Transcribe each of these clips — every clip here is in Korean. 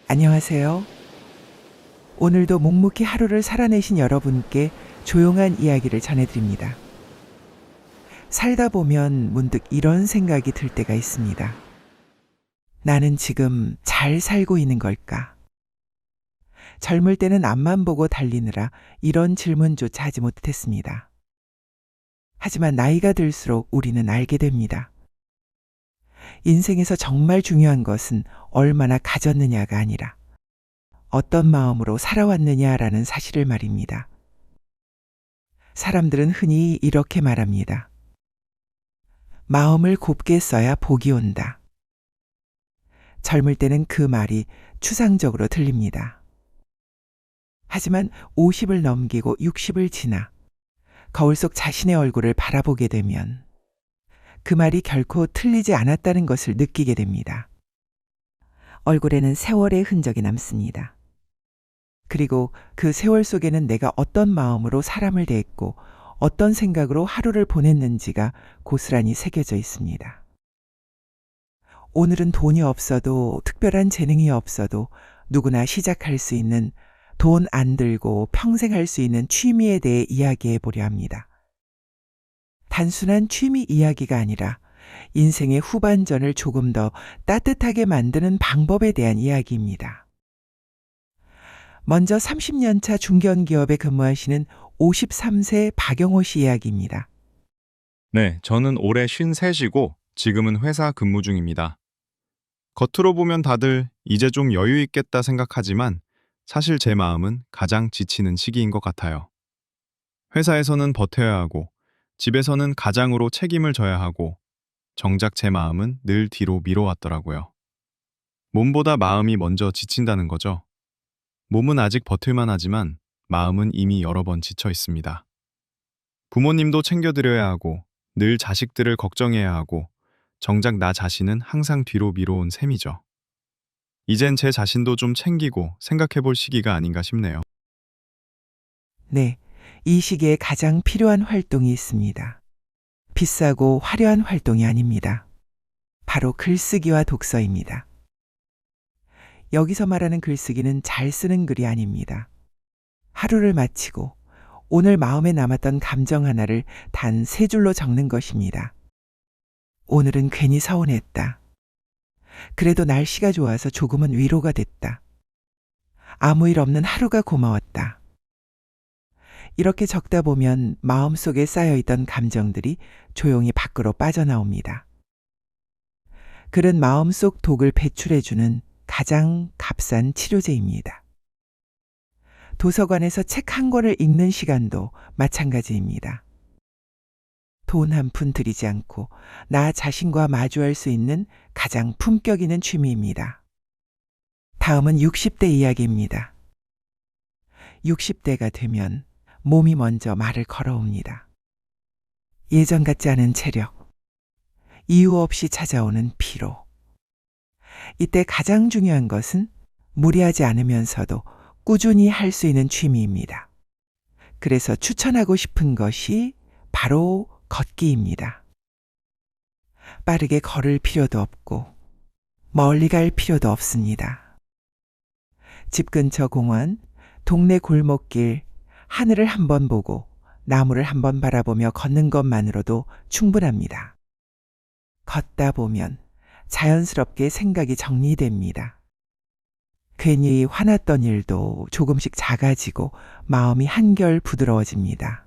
안녕하세요. 오늘도 묵묵히 하루를 살아내신 여러분께 조용한 이야기를 전해드립니다. 살다 보면 문득 이런 생각이 들 때가 있습니다. 나는 지금 잘 살고 있는 걸까? 젊을 때는 앞만 보고 달리느라 이런 질문조차 하지 못했습니다. 하지만 나이가 들수록 우리는 알게 됩니다. 인생에서 정말 중요한 것은 얼마나 가졌느냐가 아니라 어떤 마음으로 살아왔느냐라는 사실을 말입니다. 사람들은 흔히 이렇게 말합니다. 마음을 곱게 써야 복이 온다. 젊을 때는 그 말이 추상적으로 들립니다. 하지만 50을 넘기고 60을 지나 거울 속 자신의 얼굴을 바라보게 되면 그 말이 결코 틀리지 않았다는 것을 느끼게 됩니다. 얼굴에는 세월의 흔적이 남습니다. 그리고 그 세월 속에는 내가 어떤 마음으로 사람을 대했고 어떤 생각으로 하루를 보냈는지가 고스란히 새겨져 있습니다. 오늘은 돈이 없어도 특별한 재능이 없어도 누구나 시작할 수 있는 돈 안 들고 평생 할 수 있는 취미에 대해 이야기해 보려 합니다. 단순한 취미 이야기가 아니라 인생의 후반전을 조금 더 따뜻하게 만드는 방법에 대한 이야기입니다. 먼저 30년 차 중견기업에 근무하시는 53세 박영호 씨 이야기입니다. 네, 저는 올해 53이고 지금은 회사 근무 중입니다. 겉으로 보면 다들 이제 좀 여유 있겠다 생각하지만 사실 제 마음은 가장 지치는 시기인 것 같아요. 회사에서는 버텨야 하고 집에서는 가장으로 책임을 져야 하고 정작 제 마음은 늘 뒤로 미뤄왔더라고요. 몸보다 마음이 먼저 지친다는 거죠. 몸은 아직 버틸만 하지만 마음은 이미 여러 번 지쳐 있습니다. 부모님도 챙겨드려야 하고 늘 자식들을 걱정해야 하고 정작 나 자신은 항상 뒤로 미뤄온 셈이죠. 이젠 제 자신도 좀 챙기고 생각해 볼 시기가 아닌가 싶네요. 네, 이 시기에 가장 필요한 활동이 있습니다. 비싸고 화려한 활동이 아닙니다. 바로 글쓰기와 독서입니다. 여기서 말하는 글쓰기는 잘 쓰는 글이 아닙니다. 하루를 마치고 오늘 마음에 남았던 감정 하나를 단 3줄로 적는 것입니다. 오늘은 괜히 서운했다. 그래도 날씨가 좋아서 조금은 위로가 됐다. 아무 일 없는 하루가 고마웠다. 이렇게 적다 보면 마음속에 쌓여있던 감정들이 조용히 밖으로 빠져나옵니다. 글은 마음속 독을 배출해주는 가장 값싼 치료제입니다. 도서관에서 책 한 권을 읽는 시간도 마찬가지입니다. 돈 한 푼 들이지 않고 나 자신과 마주할 수 있는 가장 품격 있는 취미입니다. 다음은 60대 이야기입니다. 60대가 되면 몸이 먼저 말을 걸어옵니다. 예전 같지 않은 체력, 이유 없이 찾아오는 피로. 이때 가장 중요한 것은 무리하지 않으면서도 꾸준히 할 수 있는 취미입니다. 그래서 추천하고 싶은 것이 바로 걷기입니다. 빠르게 걸을 필요도 없고 멀리 갈 필요도 없습니다. 집 근처 공원, 동네 골목길, 하늘을 한번 보고 나무를 한번 바라보며 걷는 것만으로도 충분합니다. 걷다 보면 자연스럽게 생각이 정리됩니다. 괜히 화났던 일도 조금씩 작아지고 마음이 한결 부드러워집니다.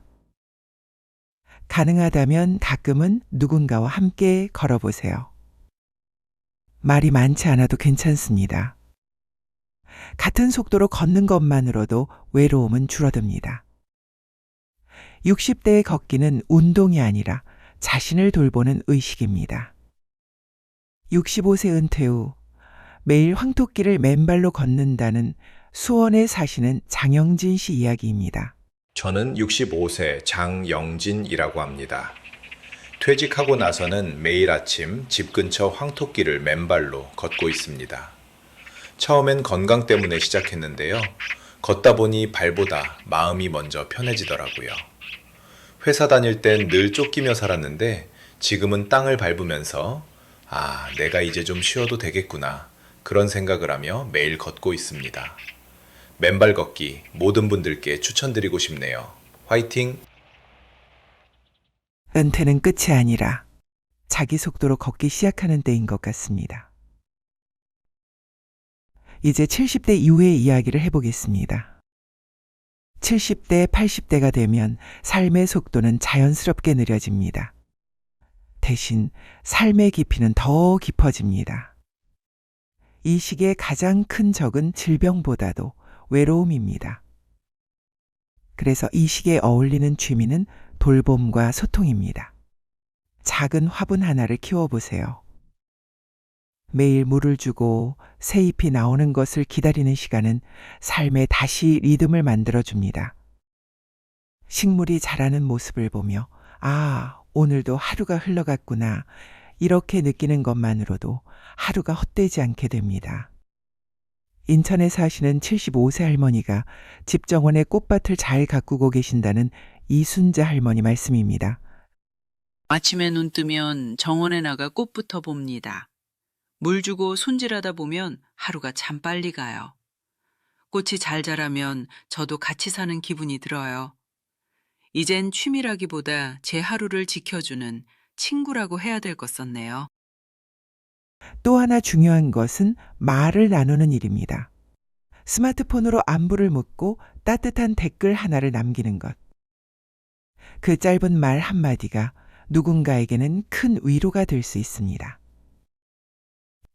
가능하다면 가끔은 누군가와 함께 걸어보세요. 말이 많지 않아도 괜찮습니다. 같은 속도로 걷는 것만으로도 외로움은 줄어듭니다. 60대의 걷기는 운동이 아니라 자신을 돌보는 의식입니다. 65세 은퇴 후 매일 황토길을 맨발로 걷는다는 수원에 사시는 장영진 씨 이야기입니다. 저는 65세 장영진이라고 합니다. 퇴직하고 나서는 매일 아침 집 근처 황토길을 맨발로 걷고 있습니다. 처음엔 건강 때문에 시작했는데요. 걷다 보니 발보다 마음이 먼저 편해지더라고요. 회사 다닐 땐 늘 쫓기며 살았는데 지금은 땅을 밟으면서 내가 이제 좀 쉬어도 되겠구나 그런 생각을 하며 매일 걷고 있습니다. 맨발 걷기 모든 분들께 추천드리고 싶네요. 화이팅! 은퇴는 끝이 아니라 자기 속도로 걷기 시작하는 때인 것 같습니다. 이제 70대 이후의 이야기를 해보겠습니다. 70대, 80대가 되면 삶의 속도는 자연스럽게 느려집니다. 대신 삶의 깊이는 더 깊어집니다. 이 시기의 가장 큰 적은 질병보다도 외로움입니다. 그래서 이 시기에 어울리는 취미는 돌봄과 소통입니다. 작은 화분 하나를 키워보세요. 매일 물을 주고 새 잎이 나오는 것을 기다리는 시간은 삶에 다시 리듬을 만들어줍니다. 식물이 자라는 모습을 보며 아, 오늘도 하루가 흘러갔구나 이렇게 느끼는 것만으로도 하루가 헛되지 않게 됩니다. 인천에 사시는 75세 할머니가 집 정원에 꽃밭을 잘 가꾸고 계신다는 이순자 할머니 말씀입니다. 아침에 눈 뜨면 정원에 나가 꽃부터 봅니다. 물 주고 손질하다 보면 하루가 참 빨리 가요. 꽃이 잘 자라면 저도 같이 사는 기분이 들어요. 이젠 취미라기보다 제 하루를 지켜주는 친구라고 해야 될 것 같네요. 또 하나 중요한 것은 말을 나누는 일입니다. 스마트폰으로 안부를 묻고 따뜻한 댓글 하나를 남기는 것. 그 짧은 말 한마디가 누군가에게는 큰 위로가 될 수 있습니다.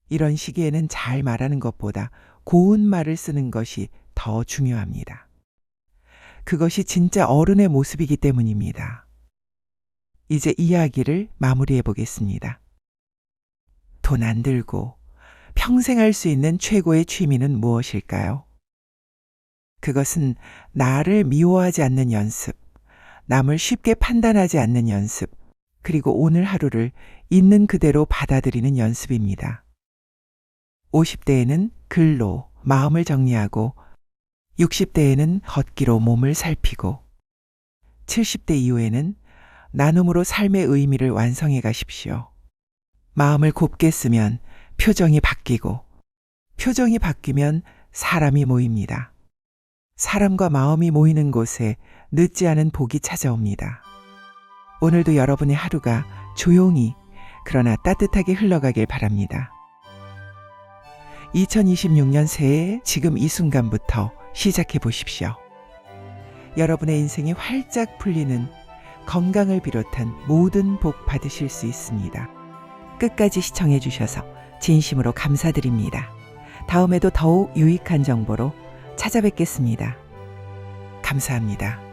이런 시기에는 잘 말하는 것보다 고운 말을 쓰는 것이 더 중요합니다. 그것이 진짜 어른의 모습이기 때문입니다. 이제 이야기를 마무리해 보겠습니다. 돈 안 들고 평생 할 수 있는 최고의 취미는 무엇일까요? 그것은 나를 미워하지 않는 연습, 남을 쉽게 판단하지 않는 연습, 그리고 오늘 하루를 있는 그대로 받아들이는 연습입니다. 50대에는 글로 마음을 정리하고 60대에는 걷기로 몸을 살피고 70대 이후에는 나눔으로 삶의 의미를 완성해 가십시오. 마음을 곱게 쓰면 표정이 바뀌고 표정이 바뀌면 사람이 모입니다. 사람과 마음이 모이는 곳에 늦지 않은 복이 찾아옵니다. 오늘도 여러분의 하루가 조용히 그러나 따뜻하게 흘러가길 바랍니다. 2026년 새해 지금 이 순간부터 시작해 보십시오. 여러분의 인생이 활짝 풀리는 건강을 비롯한 모든 복 받으실 수 있습니다. 끝까지 시청해 주셔서 진심으로 감사드립니다. 다음에도 더욱 유익한 정보로 찾아뵙겠습니다. 감사합니다.